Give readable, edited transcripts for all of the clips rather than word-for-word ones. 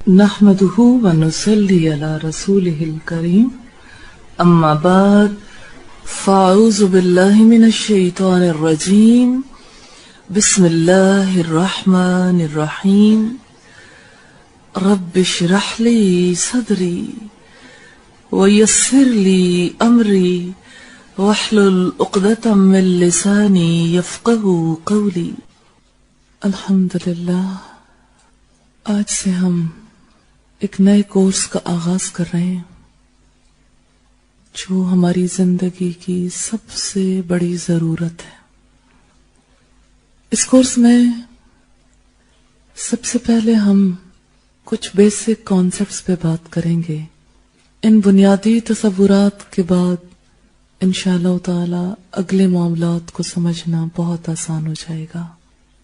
نحمده ونصلي على رسوله الكريم اما بعد فاعوذ بالله من الشيطان الرجيم بسم الله الرحمن الرحيم رب اشرح لي صدري ويسر لي امري واحلل عقدة من لساني يفقهوا قولي. الحمدللہ آج سے ہم ایک نئے کورس کا آغاز کر رہے ہیں جو ہماری زندگی کی سب سے بڑی ضرورت ہے. اس کورس میں سب سے پہلے ہم کچھ بیسک کانسیپٹس پہ بات کریں گے. ان بنیادی تصورات کے بعد انشاءاللہ تعالی اگلے معاملات کو سمجھنا بہت آسان ہو جائے گا.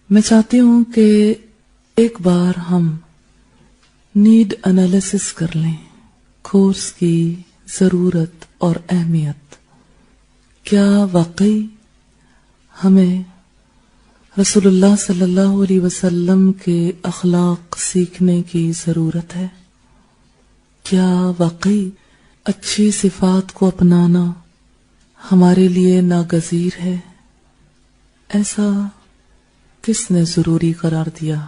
میں چاہتی ہوں کہ ایک بار ہم نیڈ انالیسس کر لیں. کورس کی ضرورت اور اہمیت. کیا واقعی ہمیں رسول اللہ صلی اللہ علیہ وسلم کے اخلاق سیکھنے کی ضرورت ہے؟ کیا واقعی اچھی صفات کو اپنانا ہمارے لیے ناگزیر ہے؟ ایسا کس نے ضروری قرار دیا؟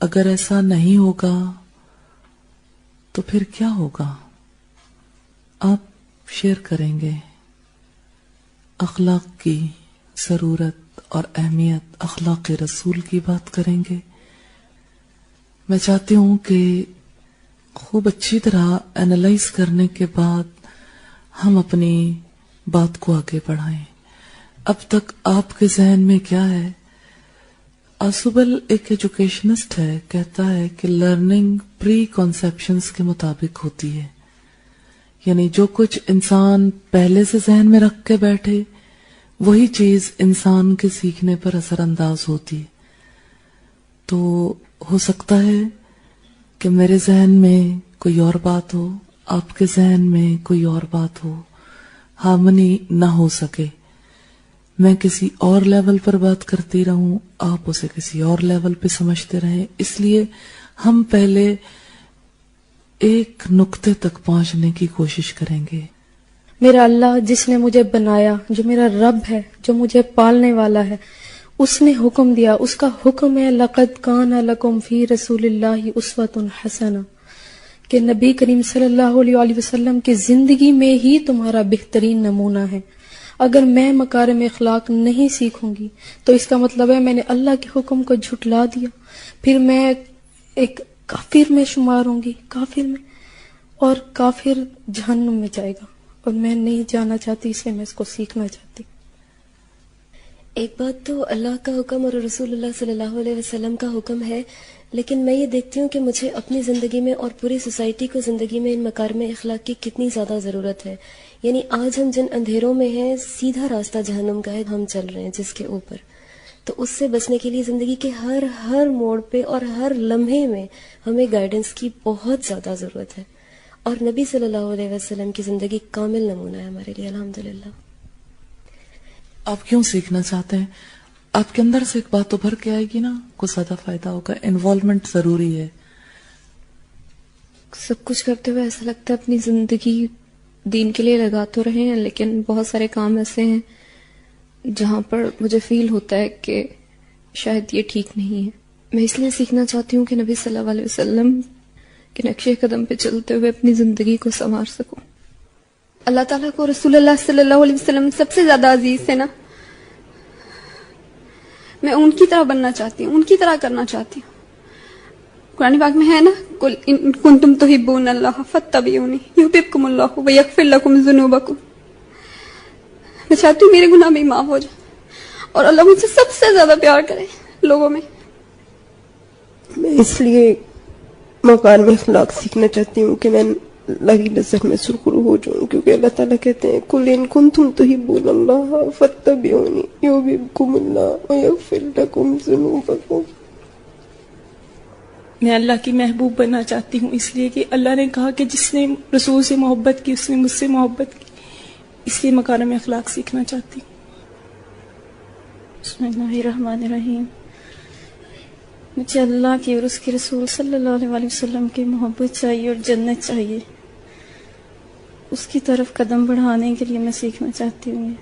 اگر ایسا نہیں ہوگا تو پھر کیا ہوگا؟ آپ شیئر کریں گے اخلاق کی ضرورت اور اہمیت، اخلاق رسول کی بات کریں گے. میں چاہتی ہوں کہ خوب اچھی طرح اینالائز کرنے کے بعد ہم اپنی بات کو آگے بڑھائیں. اب تک آپ کے ذہن میں کیا ہے؟ آسوبل ایک ایجوکیشنسٹ ہے، کہتا ہے کہ لرننگ پری کنسیپشنز کے مطابق ہوتی ہے. یعنی جو کچھ انسان پہلے سے ذہن میں رکھ کے بیٹھے وہی چیز انسان کے سیکھنے پر اثر انداز ہوتی ہے. تو ہو سکتا ہے کہ میرے ذہن میں کوئی اور بات ہو، آپ کے ذہن میں کوئی اور بات ہو، ہارمنی نہ ہو سکے. میں کسی اور لیول پر بات کرتی رہوں، آپ اسے کسی اور لیول پہ سمجھتے رہیں. اس لیے ہم پہلے ایک نقطے تک پہنچنے کی کوشش کریں گے. میرا اللہ جس نے مجھے بنایا، جو میرا رب ہے، جو مجھے پالنے والا ہے، اس نے حکم دیا. اس کا حکم ہے لَقَدْ كَانَ لَكُمْ فِي رَسُولِ اللَّهِ أُسْوَةٌ حَسَنَةٌ، کہ نبی کریم صلی اللہ علیہ وسلم کی زندگی میں ہی تمہارا بہترین نمونہ ہے. اگر میں مکارم اخلاق نہیں سیکھوں گی تو اس کا مطلب ہے میں نے اللہ کے حکم کو جھٹلا دیا، پھر میں ایک کافر میں شمار ہوں گی، کافر میں، اور کافر جہنم میں جائے گا، اور میں نہیں جانا چاہتی، اس لیے میں اس کو سیکھنا چاہتی. ایک بات تو اللہ کا حکم اور رسول اللہ صلی اللہ علیہ وسلم کا حکم ہے، لیکن میں یہ دیکھتی ہوں کہ مجھے اپنی زندگی میں اور پوری سوسائٹی کو زندگی میں ان مکارم اخلاق کی کتنی زیادہ ضرورت ہے. یعنی آج ہم جن اندھیروں میں ہیں، سیدھا راستہ جہنم کا ہے ہم چل رہے ہیں جس کے اوپر. تو اس سے بچنے کے لیے زندگی کے ہر موڑ پہ اور ہر لمحے میں ہمیں گائیڈنس کی بہت زیادہ ضرورت ہے. اور نبی صلی اللہ علیہ وسلم کی زندگی کامل نمونہ ہے ہمارے لیے الحمدللہ. آپ کیوں سیکھنا چاہتے ہیں؟ آپ کے اندر سے ایک بات تو بھر کے آئے گی نا، کو زیادہ فائدہ ہوگا. انوالومنٹ ضروری ہے. سب کچھ کرتے ہوئے ایسا لگتا ہے اپنی زندگی دین کے لیے لگا تو رہے ہیں، لیکن بہت سارے کام ایسے ہیں جہاں پر مجھے فیل ہوتا ہے کہ شاید یہ ٹھیک نہیں ہے. میں اس لیے سیکھنا چاہتی ہوں کہ نبی صلی اللہ علیہ وسلم کے نقش قدم پہ چلتے ہوئے اپنی زندگی کو سنوار سکوں. اللہ تعالیٰ کو رسول اللہ صلی اللہ علیہ وسلم سب سے زیادہ عزیز ہے نا. میں ان کی طرح بننا چاہتی ہوں، ان کی طرح کرنا چاہتی ہوں. قرآن پاک میں ہے نا، قل ان کنتم تحبون اللہ فاتبعونی یحببکم اللہ ویغفر لکم ذنوبکم. میں چاہتی ہوں میرے گناہ بھی معاف ہو جائے اور اللہ مجھ سے سب سے زیادہ پیار کرے لوگوں میں. میں اس لیے مکارم اخلاق سیکھنا چاہتی ہوں کہ میں اللہ کی نظر میں سرخرو ہو جاؤں، کیونکہ اللہ تعالیٰ کہتے ہیں قل ان کنتم تحبون اللہ فاتبعونی یحببکم اللہ ویغفر لکم ذنوبکم. میں اللہ کی محبوب بننا چاہتی ہوں، اس لیے کہ اللہ نے کہا کہ جس نے رسول سے محبت کی اس نے مجھ سے محبت کی. اس لیے مکارم اخلاق سیکھنا چاہتی ہوں. بسم اللہ الرحمن الرحیم. مجھے اللہ کی اور اس کے رسول صلی اللہ علیہ وسلم کی محبت چاہیے اور جنت چاہیے. اس کی طرف قدم بڑھانے کے لیے میں سیکھنا چاہتی ہوں.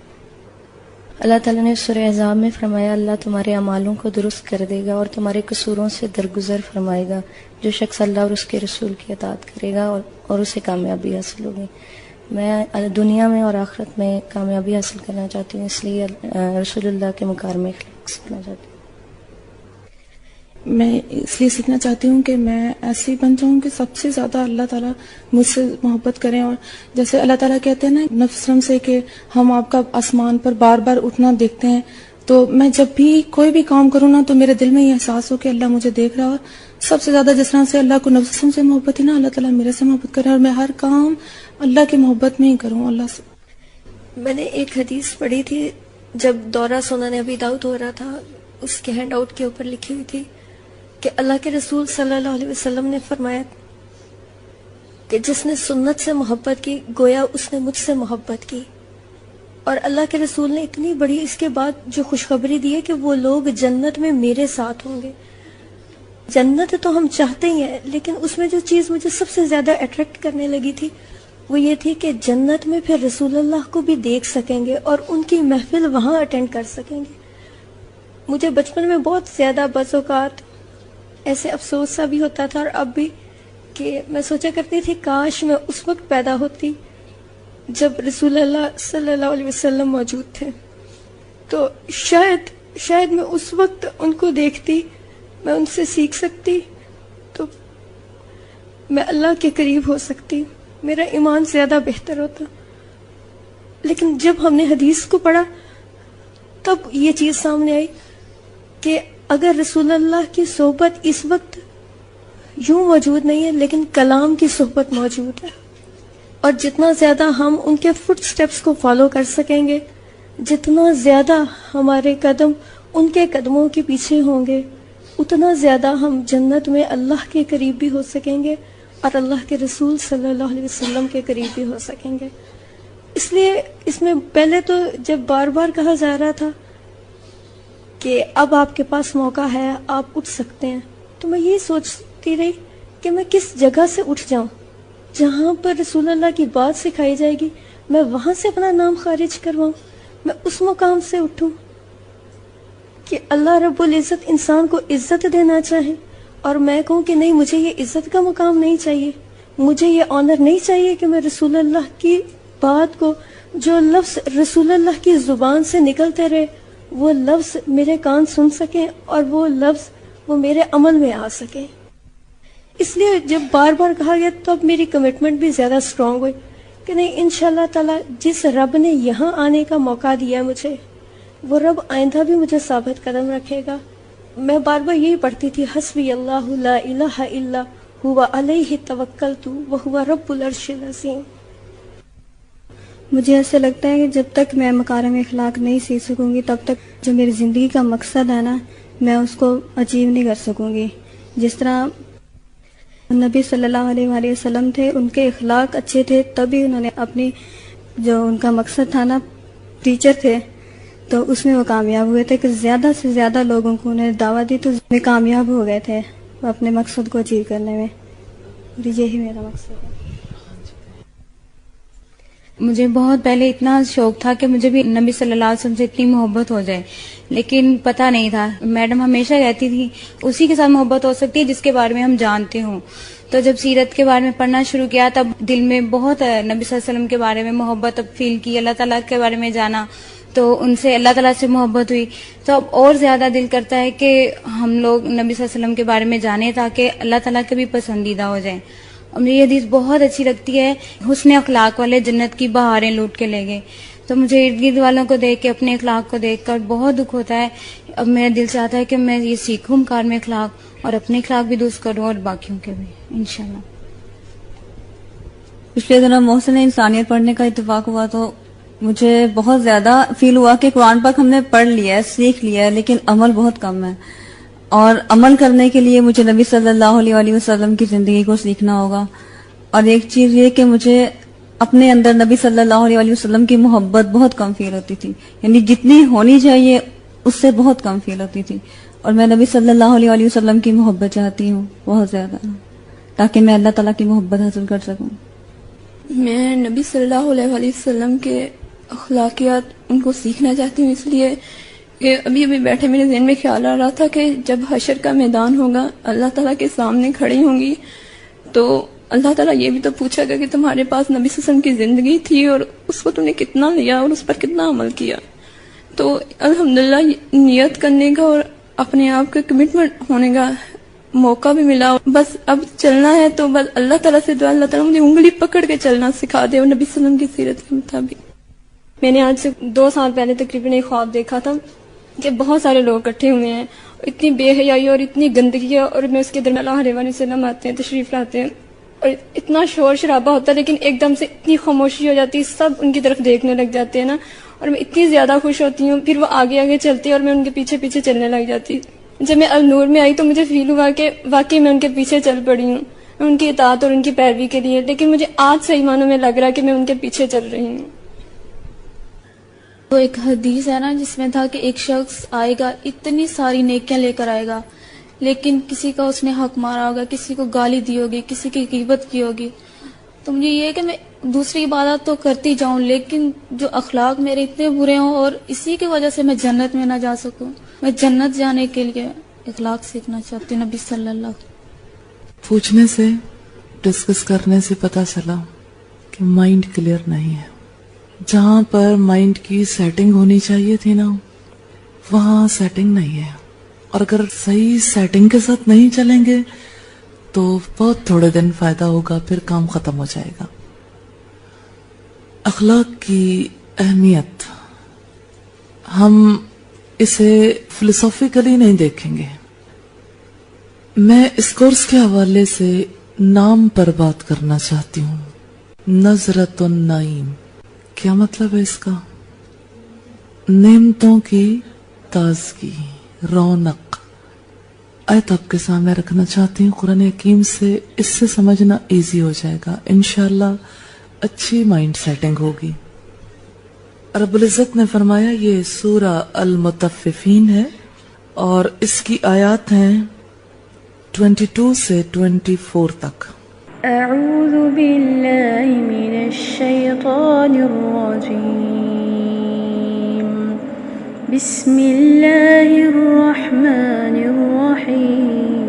اللہ تعالیٰ نے سورہ احزاب میں فرمایا اللہ تمہارے اعمالوں کو درست کر دے گا اور تمہارے قصوروں سے درگزر فرمائے گا. جو شخص اللہ اور اس کے رسول کی اطاعت کرے گا اور اسے کامیابی حاصل ہوگی. میں دنیا میں اور آخرت میں کامیابی حاصل کرنا چاہتی ہوں، اس لیے رسول اللہ کے مکارم اخلاق سیکھنا چاہتی ہوں. میں اس لیے سیکھنا چاہتی ہوں کہ میں ایسی بن جاؤں کہ سب سے زیادہ اللہ تعالیٰ مجھ سے محبت کریں. اور جیسے اللہ تعالیٰ کہتے ہیں نا نبی صلی اللہ علیہ وسلم سے کہ ہم آپ کا آسمان پر بار بار اٹھنا دیکھتے ہیں، تو میں جب بھی کوئی بھی کام کروں نا تو میرے دل میں یہ احساس ہو کہ اللہ مجھے دیکھ رہا. اور سب سے زیادہ جس طرح سے اللہ کو نبی صلی اللہ علیہ وسلم سے محبت ہے نا، اللہ تعالیٰ میرے سے محبت کرے اور میں ہر کام اللہ کی محبت میں ہی کروں اللہ سے. میں نے ایک حدیث پڑھی تھی جب دورہ سنن ابی داؤد ہو رہا تھا، اس کے ہینڈ آؤٹ کے اوپر لکھی ہوئی تھی کہ اللہ کے رسول صلی اللہ علیہ وسلم نے فرمایا کہ جس نے سنت سے محبت کی گویا اس نے مجھ سے محبت کی. اور اللہ کے رسول نے اتنی بڑی اس کے بعد جو خوشخبری دی ہے کہ وہ لوگ جنت میں میرے ساتھ ہوں گے. جنت تو ہم چاہتے ہی ہیں، لیکن اس میں جو چیز مجھے سب سے زیادہ اٹریکٹ کرنے لگی تھی وہ یہ تھی کہ جنت میں پھر رسول اللہ کو بھی دیکھ سکیں گے اور ان کی محفل وہاں اٹینڈ کر سکیں گے. مجھے بچپن میں بہت زیادہ بعض اوقات ایسے افسوس سا بھی ہوتا تھا اور اب بھی کہ میں سوچا کرتی تھی کاش میں اس وقت پیدا ہوتی جب رسول اللہ صلی اللہ علیہ وسلم موجود تھے، تو شاید میں اس وقت ان کو دیکھتی، میں ان سے سیکھ سکتی، تو میں اللہ کے قریب ہو سکتی، میرا ایمان زیادہ بہتر ہوتا. لیکن جب ہم نے حدیث کو پڑھا تب یہ چیز سامنے آئی کہ اگر رسول اللہ کی صحبت اس وقت یوں موجود نہیں ہے لیکن کلام کی صحبت موجود ہے، اور جتنا زیادہ ہم ان کے فٹ سٹیپس کو فالو کر سکیں گے، جتنا زیادہ ہمارے قدم ان کے قدموں کے پیچھے ہوں گے، اتنا زیادہ ہم جنت میں اللہ کے قریب بھی ہو سکیں گے اور اللہ کے رسول صلی اللہ علیہ وسلم کے قریب بھی ہو سکیں گے. اس لیے اس میں پہلے تو جب بار بار کہا جا رہا تھا کہ اب آپ کے پاس موقع ہے، آپ اٹھ سکتے ہیں، تو میں یہ سوچتی رہی کہ میں کس جگہ سے اٹھ جاؤں جہاں پر رسول اللہ کی بات سکھائی جائے گی، میں وہاں سے اپنا نام خارج کرواؤں، میں اس مقام سے اٹھوں کہ اللہ رب العزت انسان کو عزت دینا چاہے اور میں کہوں کہ نہیں، مجھے یہ عزت کا مقام نہیں چاہیے، مجھے یہ آنر نہیں چاہیے کہ میں رسول اللہ کی بات کو، جو لفظ رسول اللہ کی زبان سے نکلتے رہے وہ لفظ میرے کان سن سکیں اور وہ لفظ وہ میرے عمل میں آ سکیں. اس لیے جب بار بار کہا گیا تب میری کمٹمنٹ بھی زیادہ اسٹرانگ ہوئی کہ نہیں، انشاءاللہ تعالی جس رب نے یہاں آنے کا موقع دیا مجھے، وہ رب آئندہ بھی مجھے ثابت قدم رکھے گا. میں بار بار یہی پڑھتی تھی حسبی اللہ لا الہ الا ہوا علیہ توکلت وہو رب العرش العظیم. مجھے ایسا لگتا ہے کہ جب تک میں مکارم اخلاق نہیں سیکھ سکوں گی تب تک جو میری زندگی کا مقصد ہے نا میں اس کو اچیو نہیں کر سکوں گی. جس طرح نبی صلی اللہ علیہ وآلہ وسلم تھے، ان کے اخلاق اچھے تھے تبھی انہوں نے اپنی جو ان کا مقصد تھا نا، ٹیچر تھے، تو اس میں وہ کامیاب ہوئے تھے کہ زیادہ سے زیادہ لوگوں کو انہیں دعوت دی تو میں کامیاب ہو گئے تھے اپنے مقصد کو اچیو کرنے میں. یہی میرا مقصد ہے. مجھے بہت پہلے اتنا شوق تھا کہ مجھے بھی نبی صلی اللہ علیہ وسلم سے اتنی محبت ہو جائے، لیکن پتہ نہیں تھا. میڈم ہمیشہ کہتی تھی اسی کے ساتھ محبت ہو سکتی ہے جس کے بارے میں ہم جانتے ہوں. تو جب سیرت کے بارے میں پڑھنا شروع کیا تب دل میں بہت نبی صلی اللہ علیہ وسلم کے بارے میں محبت فیل کی، اللہ تعالیٰ کے بارے میں جانا، تو ان سے اللہ تعالیٰ سے محبت ہوئی. تو اب اور زیادہ دل کرتا ہے کہ ہم لوگ نبی صلی اللہ علیہ وسلم کے بارے میں جانیں تاکہ اللہ تعالیٰ کے بھی پسندیدہ ہو جائیں. اور مجھے یہ حدیث بہت اچھی لگتی ہے، حسن اخلاق والے جنت کی بہاریں لوٹ کے لے گئے. تو مجھے ارد گرد والوں کو دیکھ کے، اپنے اخلاق کو دیکھ کر بہت دکھ ہوتا ہے. اب میرا دل چاہتا ہے کہ میں یہ سیکھوں مکارم اخلاق اور اپنے اخلاق بھی درست کروں اور باقیوں کے بھی انشاءاللہ. پچھلے دنوں محسن انسانیت پڑھنے کا اتفاق ہوا تو مجھے بہت زیادہ فیل ہوا کہ قرآن پاک ہم نے پڑھ لیا ہے، سیکھ لیا ہے، لیکن عمل بہت کم ہے. اور عمل کرنے کے لیے مجھے نبی صلی اللہ علیہ وآلہ وسلم کی زندگی کو سیکھنا ہوگا. اور ایک چیز یہ کہ مجھے اپنے اندر نبی صلی اللہ علیہ وآلہ وسلم کی محبت بہت کم فیل ہوتی تھی، یعنی جتنی ہونی چاہیے اس سے بہت کم فیل ہوتی تھی. اور میں نبی صلی اللہ علیہ وسلم کی محبت چاہتی ہوں بہت زیادہ، تاکہ میں اللہ تعالیٰ کی محبت حاصل کر سکوں۔ میں نبی صلی اللہ علیہ وسلم کے اخلاقیات ان کو سیکھنا چاہتی ہوں، اس لیے کہ ابھی بیٹھے میرے ذہن میں خیال آ رہا تھا کہ جب حشر کا میدان ہوگا، اللہ تعالیٰ کے سامنے کھڑی ہوں گی، تو اللہ تعالیٰ یہ بھی تو پوچھے گا کہ تمہارے پاس نبی صلی اللہ علیہ وسلم کی زندگی تھی اور اس کو تم نے کتنا لیا اور اس پر کتنا عمل کیا۔ تو الحمدللہ نیت کرنے کا اور اپنے آپ کا کمٹمنٹ ہونے کا موقع بھی ملا، بس اب چلنا ہے تو بس اللہ تعالیٰ سے دعا، اللہ تعالیٰ مجھے انگلی پکڑ کے چلنا سکھا دے اور نبی صلی اللہ علیہ وسلم کی سیرت کے مطابق۔ میں نے آج سے 2 سال پہلے تقریباً ایک خواب دیکھا تھا کہ بہت سارے لوگ اکٹھے ہوئے ہیں، اتنی بے حیائی اور اتنی گندگی ہے، اور میں اس کے درمیان اللہ علیہ وسلم آتے ہیں، تشریف لاتے ہیں، اور اتنا شور شرابہ ہوتا ہے، لیکن ایک دم سے اتنی خاموشی ہو جاتی ہے، سب ان کی طرف دیکھنے لگ جاتے ہیں نا، اور میں اتنی زیادہ خوش ہوتی ہوں، پھر وہ آگے آگے چلتی ہے اور میں ان کے پیچھے پیچھے چلنے لگ جاتی۔ جب میں النور میں آئی تو مجھے فیل ہوا کہ واقعی میں ان کے پیچھے چل پڑی ہوں، ان کی اطاعت اور ان کی پیروی کے لیے، لیکن مجھے آج صحیح معنوں میں لگ رہا ہے کہ میں ان کے پیچھے چل رہی ہوں۔ تو ایک حدیث ہے نا جس میں تھا کہ ایک شخص آئے گا، اتنی ساری نیکیاں لے کر آئے گا، لیکن کسی کا اس نے حق مارا ہوگا، کسی کو گالی دی ہوگی، کسی کی غیبت کی ہوگی۔ تو مجھے یہ ہے کہ میں دوسری عبادات تو کرتی جاؤں، لیکن جو اخلاق میرے اتنے برے ہوں اور اسی کی وجہ سے میں جنت میں نہ جا سکوں، میں جنت جانے کے لیے اخلاق سیکھنا چاہتی ہوں نبی صلی اللہ علیہ وسلم۔ پوچھنے سے، ڈسکس کرنے سے پتا چلا کہ مائنڈ کلیئر نہیں ہے۔ جہاں پر مائنڈ کی سیٹنگ ہونی چاہیے تھی نا، وہاں سیٹنگ نہیں ہے، اور اگر صحیح سیٹنگ کے ساتھ نہیں چلیں گے تو بہت تھوڑے دن فائدہ ہوگا، پھر کام ختم ہو جائے گا۔ اخلاق کی اہمیت ہم اسے فلسافیکلی نہیں دیکھیں گے۔ میں اس کورس کے حوالے سے نام پر بات کرنا چاہتی ہوں، نظرۃ النعیم۔ کیا مطلب ہے اس کا؟ نعمتوں کی تازگی، رونق۔ آیت آپ کے سامنے رکھنا چاہتی ہوں قرآن حکیم سے، اس سے سمجھنا ایزی ہو جائے گا، انشاءاللہ اچھی مائنڈ سیٹنگ ہوگی۔ رب العزت نے فرمایا یہ سورہ المطففین ہے اور اس کی آیات ہیں 22 سے 24 تک۔ اعوذ باللہ من الشیطان الرجیم، بسم اللہ الرحمن الرحیم،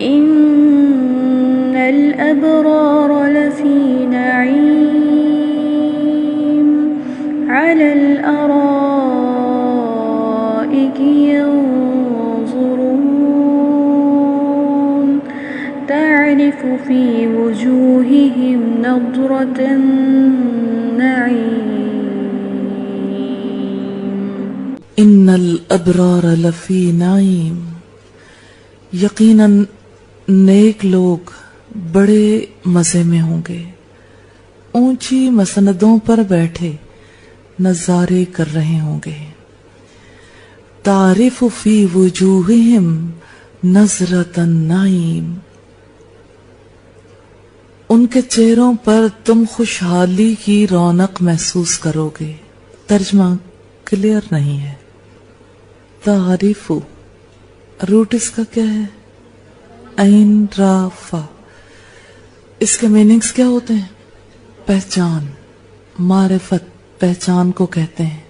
ان الابرار لفی نعیم علی الارائک تعرف في وجوههم نضرة النعيم ان الابرار لفی نعیم، یقیناً نیک لوگ بڑے مزے میں ہوں گے، اونچی مسندوں پر بیٹھے نظارے کر رہے ہوں گے۔ تعرف فی وجوہہم نظرۃ النعیم، ان کے چہروں پر تم خوشحالی کی رونق محسوس کرو گے۔ ترجمہ کلیئر نہیں ہے۔ تعریف، روٹ اس کا کیا ہے؟ عین را فا۔ اس کے میننگز کیا ہوتے ہیں؟ پہچان، معرفت، پہچان کو کہتے ہیں۔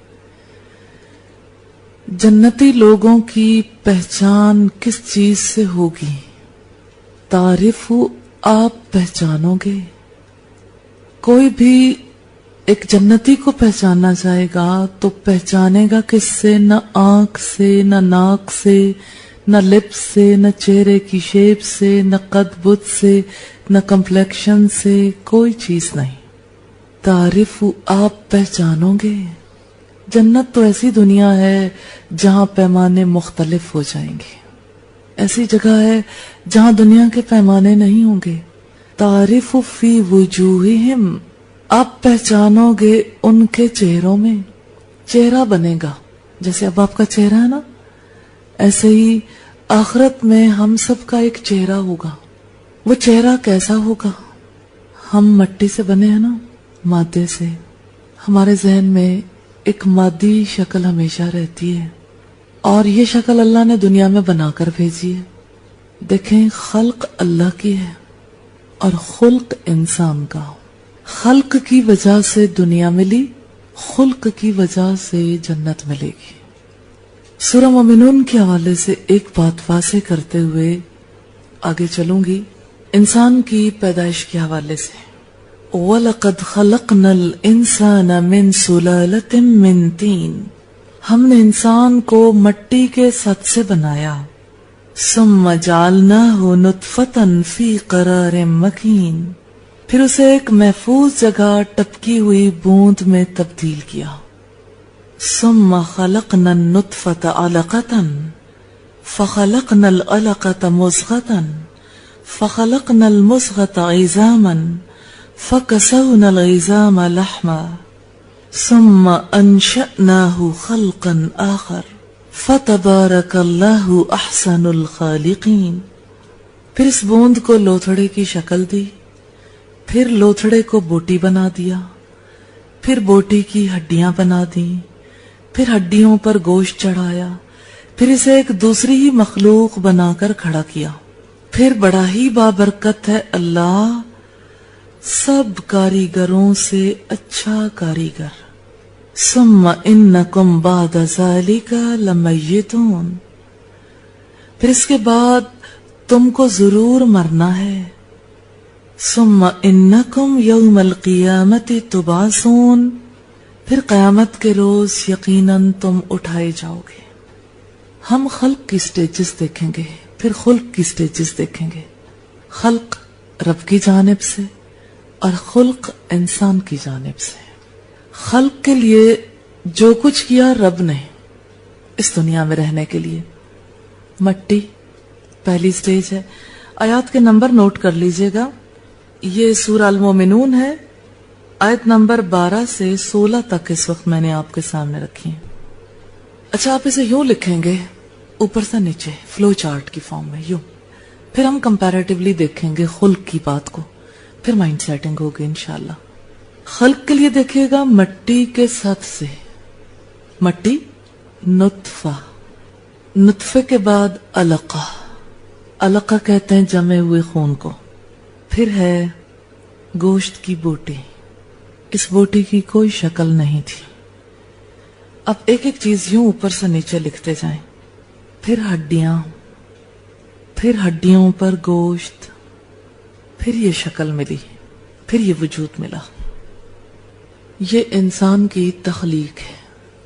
جنتی لوگوں کی پہچان کس چیز سے ہوگی؟ تعریف، آپ پہچانو گے۔ کوئی بھی ایک جنتی کو پہچاننا چاہے گا تو پہچانے گا کس سے؟ نہ آنکھ سے، نہ ناک سے، نہ لپس سے، نہ چہرے کی شیپ سے، نہ قد بد سے، نہ کمپلیکشن سے، کوئی چیز نہیں۔ تعریف، آپ پہچانو گے۔ جنت تو ایسی دنیا ہے جہاں پیمانے مختلف ہو جائیں گے، ایسی جگہ ہے جہاں دنیا کے پیمانے نہیں ہوں گے۔ تعریف فی وجوہہم، آپ پہچانو گے ان کے چہروں میں۔ چہرہ بنے گا، جیسے اب آپ کا چہرہ ہے نا، ایسے ہی آخرت میں ہم سب کا ایک چہرہ ہوگا۔ وہ چہرہ کیسا ہوگا؟ ہم مٹی سے بنے ہیں نا، مادے سے۔ ہمارے ذہن میں ایک مادی شکل ہمیشہ رہتی ہے، اور یہ شکل اللہ نے دنیا میں بنا کر بھیجی ہے. دیکھیں خلق اللہ کی ہے اور خلق انسان کا. خلق کی وجہ سے دنیا ملی, خلق کی وجہ سے جنت ملے گی. سورہ مومنون کے حوالے سے ایک بات واضح کرتے ہوئے آگے چلوں گی. انسان کی پیدائش کے حوالے سے وَلَقَدْ خَلَقْنَا الْإِنسَانَ مِنْ سُلَالَةٍ مِّن طِينٍ, ہم نے انسان کو مٹی کے سط سے بنایا. ثُمَّ جَعَلْنَاهُ نُطْفَةً فِي قَرَارٍ مَّكِينٍ, پھر اسے ایک محفوظ جگہ ٹپکی ہوئی بوند میں تبدیل کیا. ثُمَّ خَلَقْنَا النُّطْفَةَ عَلَقَةً فَخَلَقْنَا الْعَلَقَةَ مُضْغَةً فَخَلَقْنَا الْمُضْغَةَ عِظَامًا فَكَسَوْنَا الْعِظَامَ لَحْمًا ثُمَّ أَنشَأْنَاهُ خَلْقًا آخَرَ فَتَبَارَكَ اللَّهُ أَحْسَنُ الْخَالِقِينَ. پھر اس بوند کو لوتھڑے کی شکل دی, پھر لوتھڑے کو بوٹی بنا دیا, پھر بوٹی کی ہڈیاں بنا دی, پھر ہڈیوں پر گوشت چڑھایا, پھر اسے ایک دوسری ہی مخلوق بنا کر کھڑا کیا. پھر بڑا ہی بابرکت ہے اللہ, سب کاریگروں سے اچھا کاریگر. ثم انکم بعد ذالک لمیتون, پھر اس کے بعد تم کو ضرور مرنا ہے. ثم انکم یوم القیامت تبعثون, پھر قیامت کے روز یقیناً تم اٹھائے جاؤ گے. ہم خلق کی سٹیجز دیکھیں گے, پھر خلق کی سٹیجز دیکھیں گے. خلق رب کی جانب سے اور خلق انسان کی جانب سے. خلق کے لیے جو کچھ کیا رب نے اس دنیا میں رہنے کے لیے, مٹی پہلی سٹیج ہے. آیات کے نمبر نوٹ کر لیجئے گا. یہ سورہ المومنون ہے, آیت نمبر 12 سے 16 تک اس وقت میں نے آپ کے سامنے رکھی ہیں. اچھا آپ اسے یوں لکھیں گے اوپر سے نیچے فلو چارٹ کی فارم میں یوں. پھر ہم کمپیریٹیولی دیکھیں گے خلق کی بات کو, پھر مائنڈ سیٹنگ ہوگی انشاءاللہ. خلق کے لیے دیکھیے گا مٹی کے ساتھ سے, مٹی نطفہ, نطفے کے بعد علقہ, علقہ کہتے ہیں جمے ہوئے خون کو. پھر ہے گوشت کی بوٹی, اس بوٹی کی کوئی شکل نہیں تھی. اب ایک ایک چیز یوں اوپر سے نیچے لکھتے جائیں. پھر ہڈیاں, پھر ہڈیوں پر گوشت, پھر یہ شکل ملی, پھر یہ وجود ملا. یہ انسان کی تخلیق ہے,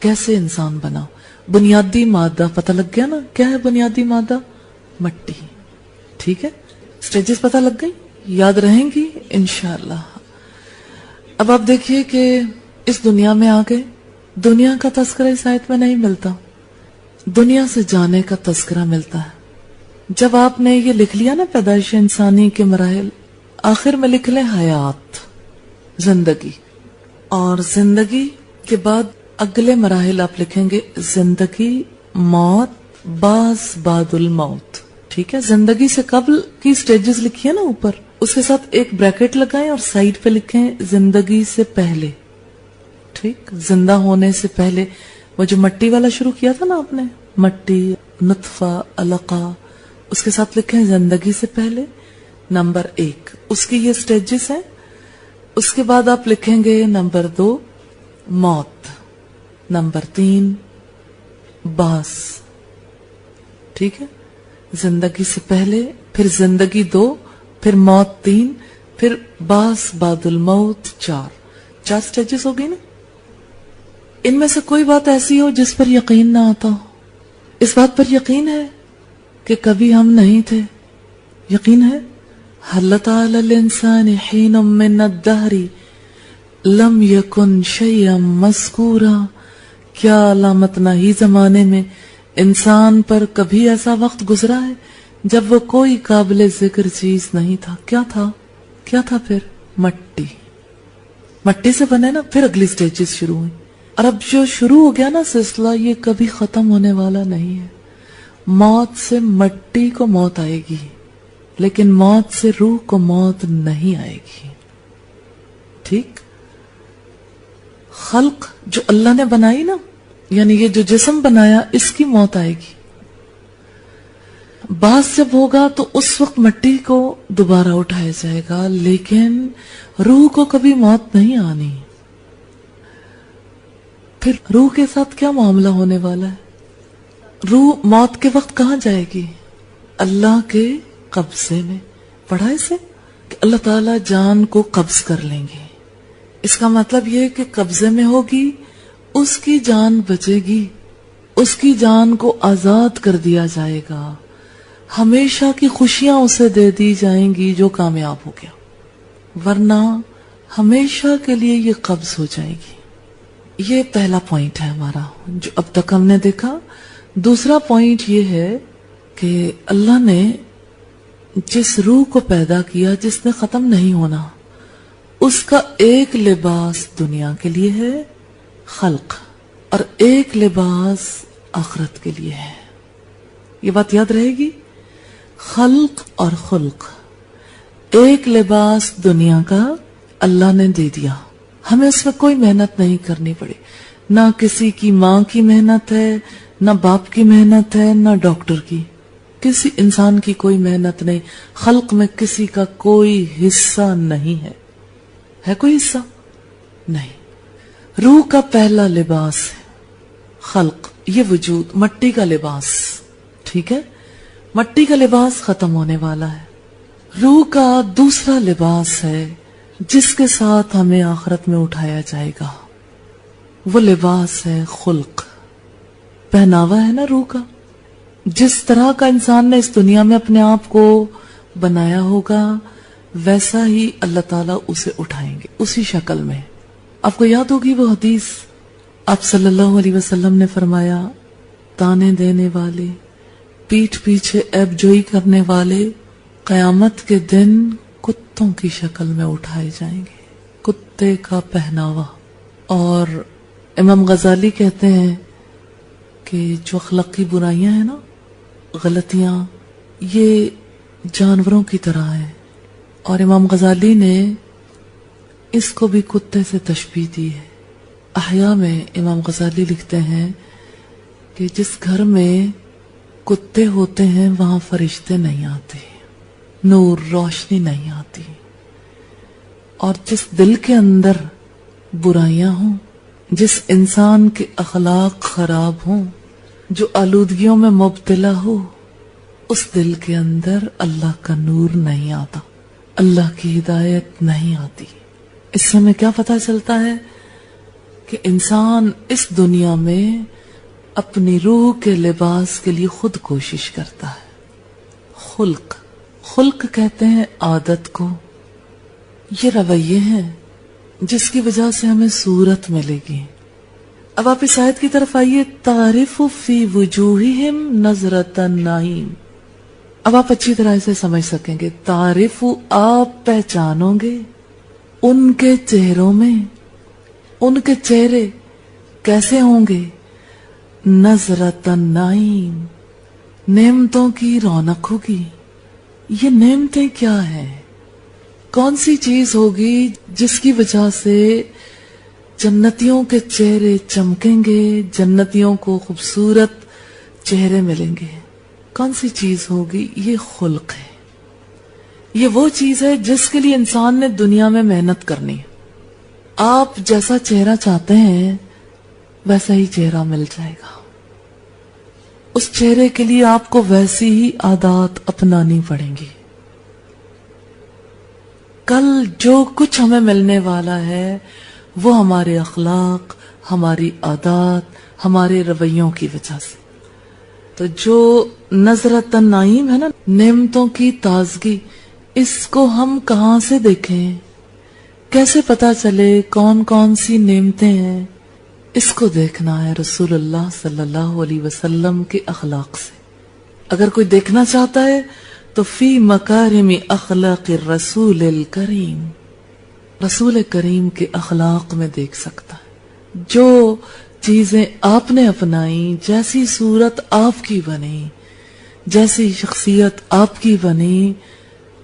کیسے انسان بنا. بنیادی مادہ پتہ لگ گیا نا, کیا ہے بنیادی مادہ؟ مٹی. ٹھیک ہے, سٹیجز پتہ لگ گئی, یاد رہیں گی انشاءاللہ. اب آپ دیکھیے کہ اس دنیا میں آگے دنیا کا تذکرہ اس آیت میں نہیں ملتا, دنیا سے جانے کا تذکرہ ملتا ہے. جب آپ نے یہ لکھ لیا نا پیدائش انسانی کے مراحل, آخر میں لکھ لیں حیات, زندگی, اور زندگی کے بعد اگلے مراحل آپ لکھیں گے زندگی, موت, باس بعد الموت. ٹھیک ہے, زندگی سے قبل کی سٹیجز لکھیے نا اوپر, اس کے ساتھ ایک بریکٹ لگائیں اور سائڈ پہ لکھیں زندگی سے پہلے. ٹھیک, زندہ ہونے سے پہلے. وہ جو مٹی والا شروع کیا تھا نا آپ نے, مٹی, نطفہ, علقہ, اس کے ساتھ لکھیں زندگی سے پہلے نمبر 1, اس کی یہ سٹیجز ہیں. اس کے بعد آپ لکھیں گے نمبر 2 موت, نمبر 3 باس. ٹھیک ہے, زندگی سے پہلے, پھر زندگی 2, پھر موت 3, پھر باس بعد الموت 4 سٹیجز ہو گئی نا. ان میں سے کوئی بات ایسی ہو جس پر یقین نہ آتا ہو؟ اس بات پر یقین ہے کہ کبھی ہم نہیں تھے؟ یقین ہے؟ هل تعالی الانسان حین من الدہر لم یکن شیئا مذکورا, کیا علامت نہیں زمانے میں انسان پر کبھی ایسا وقت گزرا ہے جب وہ کوئی قابل ذکر چیز نہیں تھا؟ کیا تھا؟ کیا تھا پھر؟ مٹی. مٹی سے بنے نا, پھر اگلی سٹیجز شروع ہوئی. اور اب جو شروع ہو گیا نا سلسلہ, یہ کبھی ختم ہونے والا نہیں ہے. موت سے مٹی کو موت آئے گی, لیکن موت سے روح کو موت نہیں آئے گی. ٹھیک, خلق جو اللہ نے بنائی نا, یعنی یہ جو جسم بنایا اس کی موت آئے گی. باس جب ہوگا تو اس وقت مٹی کو دوبارہ اٹھایا جائے گا، لیکن روح کو کبھی موت نہیں آنی. پھر روح کے ساتھ کیا معاملہ ہونے والا ہے؟ روح موت کے وقت کہاں جائے گی؟ اللہ کے قبضے میں. پڑھا اسے کہ اللہ تعالیٰ جان کو قبض کر لیں گے. اس کا مطلب یہ کہ قبضے میں ہوگی، اس کی جان بچے گی، اس کی جان کو آزاد کر دیا جائے گا، ہمیشہ کی خوشیاں اسے دے دی جائیں گی جو کامیاب ہو گیا، ورنہ ہمیشہ کے لیے یہ قبض ہو جائے گی. یہ پہلا پوائنٹ ہے ہمارا جو اب تک ہم نے دیکھا. دوسرا پوائنٹ یہ ہے کہ اللہ نے جس روح کو پیدا کیا جس نے ختم نہیں ہونا، اس کا ایک لباس دنیا کے لیے ہے خلق، اور ایک لباس آخرت کے لیے ہے. یہ بات یاد رہے گی، خلق اور خلق. ایک لباس دنیا کا اللہ نے دے دیا، ہمیں اس میں کوئی محنت نہیں کرنی پڑی. نہ کسی کی ماں کی محنت ہے، نہ باپ کی محنت ہے، نہ ڈاکٹر کی. کسی انسان کی کوئی محنت نہیں. خلق میں کسی کا کوئی حصہ نہیں ہے. ہے کوئی حصہ؟ نہیں. روح کا پہلا لباس ہے خلق، یہ وجود، مٹی کا لباس. ٹھیک ہے، مٹی کا لباس ختم ہونے والا ہے. روح کا دوسرا لباس ہے جس کے ساتھ ہمیں آخرت میں اٹھایا جائے گا. وہ لباس ہے خلق، پہناوا ہے نا روح کا. جس طرح کا انسان نے اس دنیا میں اپنے آپ کو بنایا ہوگا ویسا ہی اللہ تعالیٰ اسے اٹھائیں گے اسی شکل میں. آپ کو یاد ہوگی وہ حدیث، آپ صلی اللہ علیہ وسلم نے فرمایا، تانے دینے والے، پیٹھ پیچھے عیب جوئی کرنے والے قیامت کے دن کتوں کی شکل میں اٹھائے جائیں گے. کتے کا پہناوا. اور امام غزالی کہتے ہیں کہ جو اخلاقی برائیاں ہیں نا، غلطیاں، یہ جانوروں کی طرح ہیں. اور امام غزالی نے اس کو بھی کتے سے تشبیہ دی ہے. احیاء میں امام غزالی لکھتے ہیں کہ جس گھر میں کتے ہوتے ہیں وہاں فرشتے نہیں آتے، نور، روشنی نہیں آتی. اور جس دل کے اندر برائیاں ہوں، جس انسان کے اخلاق خراب ہوں، جو آلودگیوں میں مبتلا ہو، اس دل کے اندر اللہ کا نور نہیں آتا، اللہ کی ہدایت نہیں آتی. اس سے ہمیں کیا پتہ چلتا ہے کہ انسان اس دنیا میں اپنی روح کے لباس کے لیے خود کوشش کرتا ہے. خلق، خلق کہتے ہیں عادت کو. یہ رویے ہیں جس کی وجہ سے ہمیں صورت ملے گی. اب آپ اس آیت کی طرف آئیے، تعرف فی وجوہہم نظرۃ النعیم. اب آپ اچھی طرح سے سمجھ سکیں گے. تعرف، آپ پہچانو گے ان کے چہروں میں. ان کے چہرے کیسے ہوں گے؟ نظرۃ النعیم، نعمتوں کی رونق ہوگی. یہ نعمتیں کیا ہیں؟ کون سی چیز ہوگی جس کی وجہ سے جنتیوں کے چہرے چمکیں گے، جنتیوں کو خوبصورت چہرے ملیں گے؟ کون سی چیز ہوگی؟ یہ خلق ہے. یہ وہ چیز ہے جس کے لیے انسان نے دنیا میں محنت کرنی ہے. آپ جیسا چہرہ چاہتے ہیں ویسا ہی چہرہ مل جائے گا. اس چہرے کے لیے آپ کو ویسی ہی عادات اپنانی پڑیں گی. کل جو کچھ ہمیں ملنے والا ہے وہ ہمارے اخلاق، ہماری عادات، ہمارے رویوں کی وجہ سے. تو جو نظرۃ النعیم ہے نا، نعمتوں کی تازگی، اس کو ہم کہاں سے دیکھیں؟ کیسے پتا چلے کون کون سی نعمتیں ہیں؟ اس کو دیکھنا ہے رسول اللہ صلی اللہ علیہ وسلم کے اخلاق سے. اگر کوئی دیکھنا چاہتا ہے تو فی مکارم اخلاق الرسول الکریم، رسول کریم کے اخلاق میں دیکھ سکتا ہے. جو چیزیں آپ نے اپنائی، جیسی صورت آپ کی بنی، جیسی شخصیت آپ کی بنی،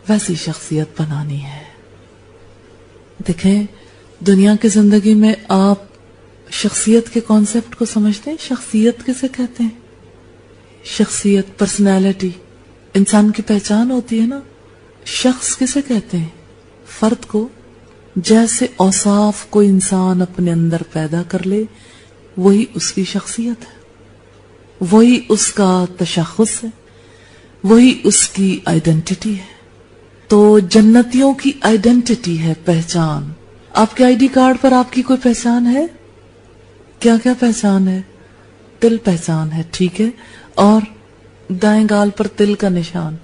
ویسی شخصیت بنانی ہے. دیکھیں، دنیا کی زندگی میں آپ شخصیت کے کانسیپٹ کو سمجھتے ہیں؟ شخصیت کسے کہتے ہیں؟ شخصیت، پرسنالٹی، انسان کی پہچان ہوتی ہے نا. شخص کسے کہتے ہیں؟ فرد کو. جیسے اوصاف کوئی انسان اپنے اندر پیدا کر لے وہی اس کی شخصیت ہے، وہی اس کا تشخص ہے، وہی اس کی آئیڈینٹی ہے. تو جنتیوں کی آئیڈینٹی ہے پہچان. آپ کے آئی ڈی کارڈ پر آپ کی کوئی پہچان ہے؟ کیا کیا پہچان ہے؟ تل پہچان ہے، ٹھیک ہے. اور دائیں گال پر تل کا نشان،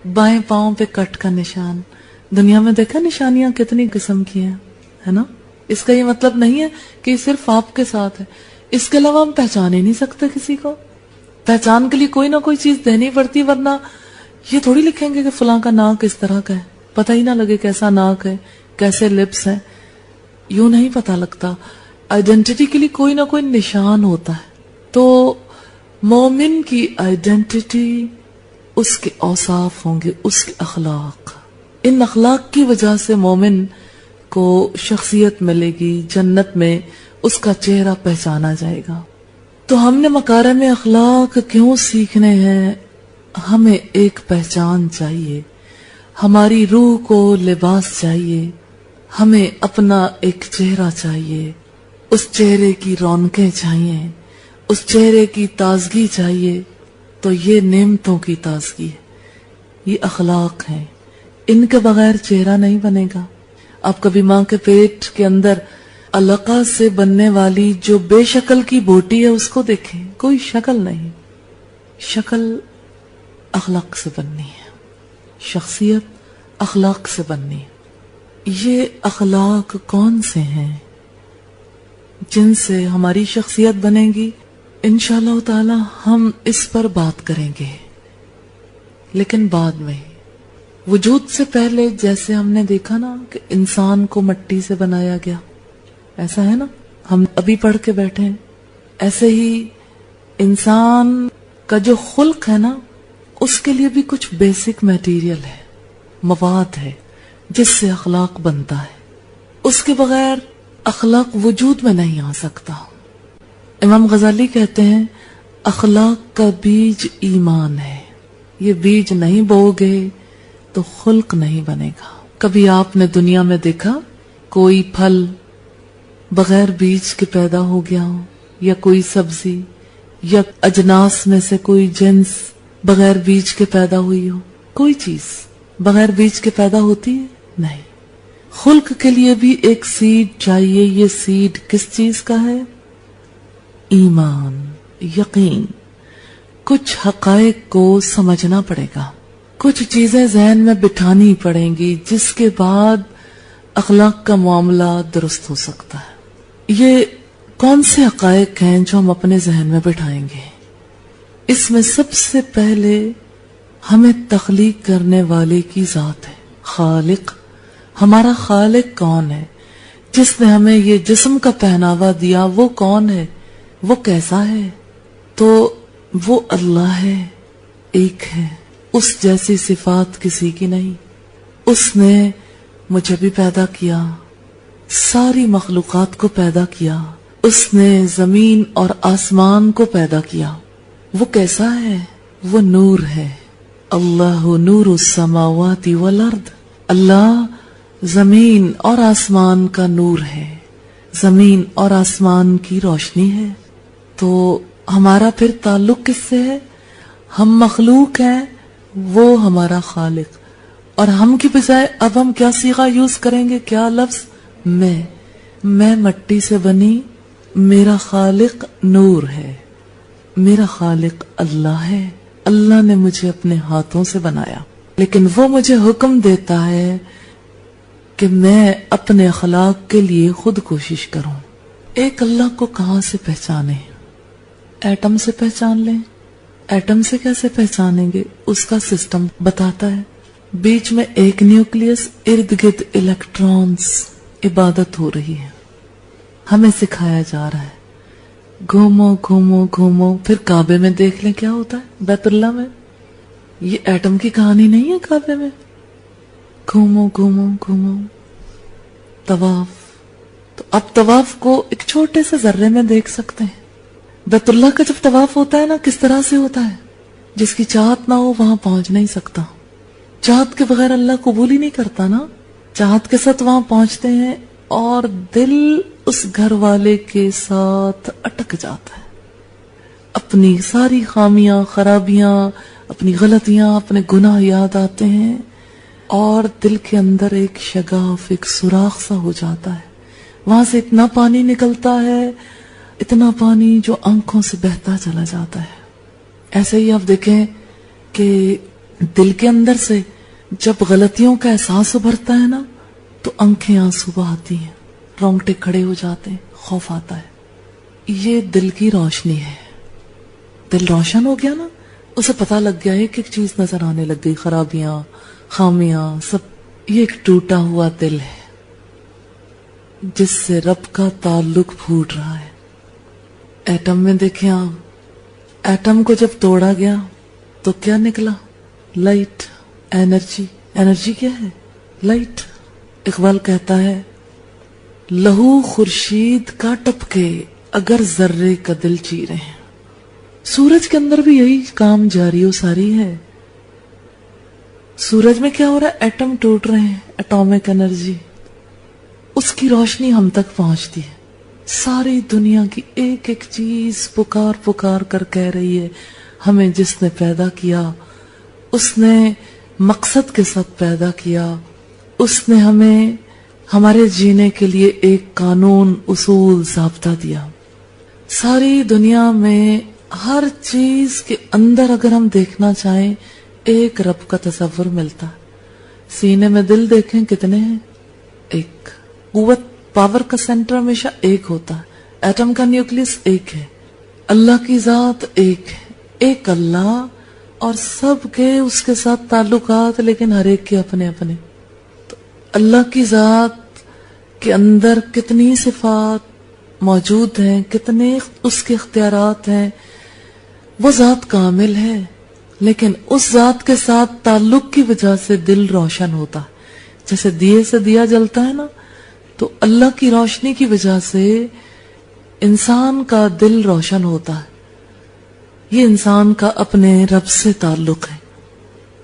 بائیں پاؤں پہ کٹ کا نشان. دنیا میں دیکھا نشانیاں کتنی قسم کی ہیں، ہے نا. اس کا یہ مطلب نہیں ہے کہ صرف آپ کے ساتھ ہے. اس کے علاوہ ہم پہچان ہی نہیں سکتے کسی کو. پہچان کے لیے کوئی نہ کوئی چیز دینی پڑتی، ورنہ یہ تھوڑی لکھیں گے کہ فلاں کا ناک اس طرح کا ہے، پتہ ہی نہ لگے کیسا ناک ہے، کیسے لپس ہیں. یوں نہیں پتہ لگتا. آئیڈینٹی کے لیے کوئی نہ کوئی نشان ہوتا ہے. تو مومن کی آئیڈینٹی اس کے اوصاف ہوں گے، اس کے اخلاق. ان اخلاق کی وجہ سے مومن کو شخصیت ملے گی. جنت میں اس کا چہرہ پہچانا جائے گا. تو ہم نے مکارم اخلاق کیوں سیکھنے ہیں؟ ہمیں ایک پہچان چاہیے، ہماری روح کو لباس چاہیے، ہمیں اپنا ایک چہرہ چاہیے، اس چہرے کی رونقیں چاہیے، اس چہرے کی تازگی چاہیے. تو یہ نعمتوں کی تازگی ہے، یہ اخلاق ہیں. ان کے بغیر چہرہ نہیں بنے گا. آپ کبھی ماں کے پیٹ کے اندر علقہ سے بننے والی جو بے شکل کی بوٹی ہے اس کو دیکھیں، کوئی شکل نہیں. شکل اخلاق سے بننی ہے، شخصیت اخلاق سے بننی ہے. یہ اخلاق کون سے ہیں جن سے ہماری شخصیت بنے گی؟ انشاءاللہ تعالی ہم اس پر بات کریں گے، لیکن بعد میں. وجود سے پہلے جیسے ہم نے دیکھا نا کہ انسان کو مٹی سے بنایا گیا، ایسا ہے نا، ہم ابھی پڑھ کے بیٹھے ہیں. ایسے ہی انسان کا جو خلق ہے نا اس کے لیے بھی کچھ بیسک میٹیریل ہے، مواد ہے جس سے اخلاق بنتا ہے. اس کے بغیر اخلاق وجود میں نہیں آ سکتا. امام غزالی کہتے ہیں اخلاق کا بیج ایمان ہے. یہ بیج نہیں بو گے تو خلق نہیں بنے گا. کبھی آپ نے دنیا میں دیکھا کوئی پھل بغیر بیج کے پیدا ہو گیا ہو، یا کوئی سبزی یا اجناس میں سے کوئی جنس بغیر بیج کے پیدا ہوئی ہو؟ کوئی چیز بغیر بیج کے پیدا ہوتی ہے؟ نہیں. خلق کے لیے بھی ایک سیڈ چاہیے. یہ سیڈ کس چیز کا ہے؟ ایمان، یقین. کچھ حقائق کو سمجھنا پڑے گا، کچھ چیزیں ذہن میں بٹھانی پڑیں گی جس کے بعد اخلاق کا معاملہ درست ہو سکتا ہے. یہ کون سے حقائق ہیں جو ہم اپنے ذہن میں بٹھائیں گے؟ اس میں سب سے پہلے ہمیں تخلیق کرنے والے کی ذات ہے، خالق. ہمارا خالق کون ہے؟ جس نے ہمیں یہ جسم کا پہناوا دیا وہ کون ہے؟ وہ کیسا ہے؟ تو وہ اللہ ہے، ایک ہے. اس جیسی صفات کسی کی نہیں. اس نے مجھے بھی پیدا کیا، ساری مخلوقات کو پیدا کیا. اس نے زمین اور آسمان کو پیدا کیا. وہ کیسا ہے؟ وہ نور ہے. اللہ نور السماوات والارض. اللہ زمین اور آسمان کا نور ہے، زمین اور آسمان کی روشنی ہے. تو ہمارا پھر تعلق کس سے ہے؟ ہم مخلوق ہیں، وہ ہمارا خالق. اور ہم کی بجائے اب ہم کیا صیغہ یوز کریں گے؟ کیا لفظ؟ میں مٹی سے بنی، میرا خالق نور ہے، میرا خالق اللہ ہے. اللہ نے مجھے اپنے ہاتھوں سے بنایا، لیکن وہ مجھے حکم دیتا ہے کہ میں اپنے اخلاق کے لیے خود کوشش کروں. ایک اللہ کو کہاں سے پہچانے؟ ایٹم سے پہچان لیں. ایٹم سے کیسے پہچانیں گے؟ اس کا سسٹم بتاتا ہے. بیچ میں ایک نیوکلیس، ارد گرد الیکٹرونز. عبادت ہو رہی ہے، ہمیں سکھایا جا رہا ہے گھومو گھومو گھومو. پھر کعبے میں دیکھ لیں کیا ہوتا ہے بیت اللہ میں. یہ ایٹم کی کہانی نہیں ہے. کعبے میں گھومو گھومو گھومو، طواف، تو اب طواف کو ایک چھوٹے سے ذرے میں دیکھ سکتے ہیں. بیت اللہ کا جب طواف ہوتا ہے نا کس طرح سے ہوتا ہے, جس کی چاہت نہ ہو وہاں پہنچ نہیں سکتا. چاہت کے بغیر اللہ قبول ہی نہیں کرتا نا. چاہت کے ساتھ وہاں پہنچتے ہیں اور دل اس گھر والے کے ساتھ اٹک جاتا ہے. اپنی ساری خامیاں, خرابیاں, اپنی غلطیاں, اپنے گناہ یاد آتے ہیں اور دل کے اندر ایک شگاف, ایک سوراخ سا ہو جاتا ہے. وہاں سے اتنا پانی نکلتا ہے, اتنا پانی جو آنکھوں سے بہتا چلا جاتا ہے. ایسے ہی آپ دیکھیں کہ دل کے اندر سے جب غلطیوں کا احساس ابھرتا ہے نا تو آنکھیں آنسو بہاتی ہیں, رونگٹے کھڑے ہو جاتے ہیں, خوف آتا ہے. یہ دل کی روشنی ہے. دل روشن ہو گیا نا, اسے پتا لگ گیا ایک ایک چیز نظر آنے لگ گئی, خرابیاں, خامیاں, سب. یہ ایک ٹوٹا ہوا دل ہے جس سے رب کا تعلق پھوٹ رہا ہے. ایٹم میں دیکھیں آپ, ایٹم کو جب توڑا گیا تو کیا نکلا؟ Light, energy. انرجی کیا ہے؟ لائٹ. اقبال کہتا ہے لہو خورشید کا ٹپکے اگر ذرے کا دل چیرے ہیں. سورج کے اندر بھی یہی کام جاری و ساری ہے. سورج میں کیا ہو رہا ہے؟ ایٹم ٹوٹ رہے ہیں, اٹامک انرجی, اس کی روشنی ہم تک پہنچتی ہے. ساری دنیا کی ایک ایک چیز پکار پکار کر کہہ رہی ہے ہمیں جس نے پیدا کیا اس نے مقصد کے ساتھ پیدا کیا, اس نے ہمیں ہمارے جینے کے لیے ایک قانون, اصول, ضابطہ دیا. ساری دنیا میں ہر چیز کے اندر اگر ہم دیکھنا چاہیں ایک رب کا تصور ملتا. سینے میں دل دیکھیں کتنے ہیں؟ ایک. قوت, پاور کا سینٹر ہمیشہ ایک ہوتا ہے. ایٹم کا نیوکلیس ایک ہے. اللہ کی ذات ایک ہے, ایک اللہ, اور سب کے اس کے ساتھ تعلقات, لیکن ہر ایک کے اپنے اپنے. تو اللہ کی ذات کے اندر کتنی صفات موجود ہیں, کتنے اس کے اختیارات ہیں. وہ ذات کامل ہے, لیکن اس ذات کے ساتھ تعلق کی وجہ سے دل روشن ہوتا ہے. جیسے دیے سے دیا جلتا ہے نا, تو اللہ کی روشنی کی وجہ سے انسان کا دل روشن ہوتا ہے. یہ انسان کا اپنے رب سے تعلق ہے.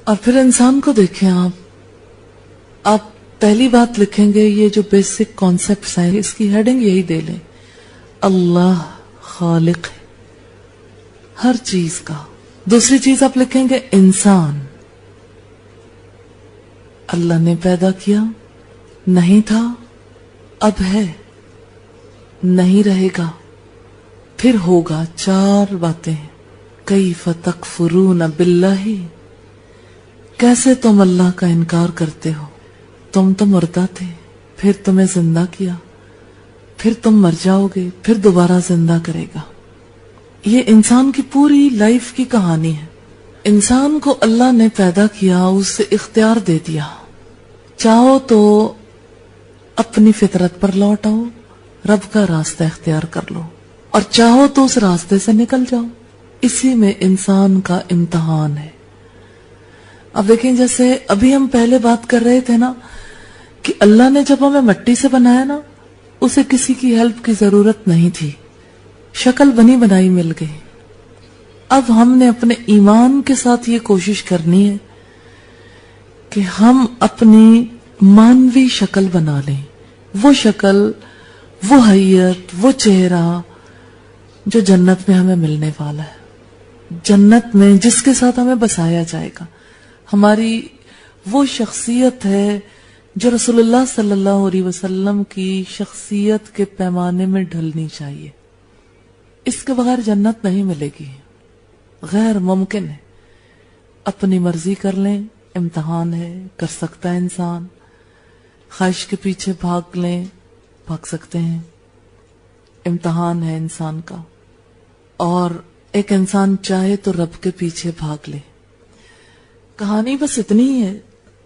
اور پھر انسان کو دیکھیں آپ پہلی بات لکھیں گے یہ جو بیسک کانسیپٹس ہیں, اس کی ہیڈنگ یہی دے لیں, اللہ خالق ہے ہر چیز کا. دوسری چیز آپ لکھیں گے انسان, اللہ نے پیدا کیا, نہیں تھا, اب ہے, نہیں رہے گا, پھر ہوگا. 4 باتیں. کیف تکفرون باللہ, کیسے تم اللہ کا انکار کرتے ہو؟ تم تو مردہ تھے, پھر تمہیں زندہ کیا, پھر تم مر جاؤ گے, پھر دوبارہ زندہ کرے گا. یہ انسان کی پوری لائف کی کہانی ہے. انسان کو اللہ نے پیدا کیا, اسے اختیار دے دیا. چاہو تو اپنی فطرت پر لوٹ آؤ, رب کا راستہ اختیار کر لو, اور چاہو تو اس راستے سے نکل جاؤ. اسی میں انسان کا امتحان ہے. اب دیکھیں جیسے ابھی ہم پہلے بات کر رہے تھے نا کہ اللہ نے جب ہمیں مٹی سے بنایا نا, اسے کسی کی ہیلپ کی ضرورت نہیں تھی, شکل بنی بنائی مل گئی. اب ہم نے اپنے ایمان کے ساتھ یہ کوشش کرنی ہے کہ ہم اپنی مانوی شکل بنا لیں. وہ شکل, وہ حیت, وہ چہرہ جو جنت میں ہمیں ملنے والا ہے, جنت میں جس کے ساتھ ہمیں بسایا جائے گا. ہماری وہ شخصیت ہے جو رسول اللہ صلی اللہ علیہ وسلم کی شخصیت کے پیمانے میں ڈھلنی چاہیے. اس کے بغیر جنت نہیں ملے گی, غیر ممکن ہے. اپنی مرضی کر لیں, امتحان ہے, کر سکتا ہے انسان. خواہش کے پیچھے بھاگ لیں, بھاگ سکتے ہیں, امتحان ہے انسان کا. اور ایک انسان چاہے تو رب کے پیچھے بھاگ لے. کہانی بس اتنی ہی ہے,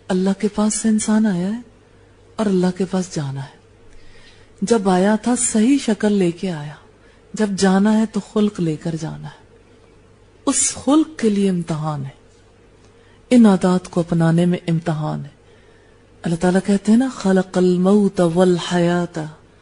اللہ کے پاس سے انسان آیا ہے اور اللہ کے پاس جانا ہے. جب آیا تھا صحیح شکل لے کے آیا, جب جانا ہے تو خلق لے کر جانا ہے. اس خلق کے لیے امتحان ہے, ان عادات کو اپنانے میں امتحان ہے. اللہ تعالیٰ کہتے ہیں نا خلق الموت والحیات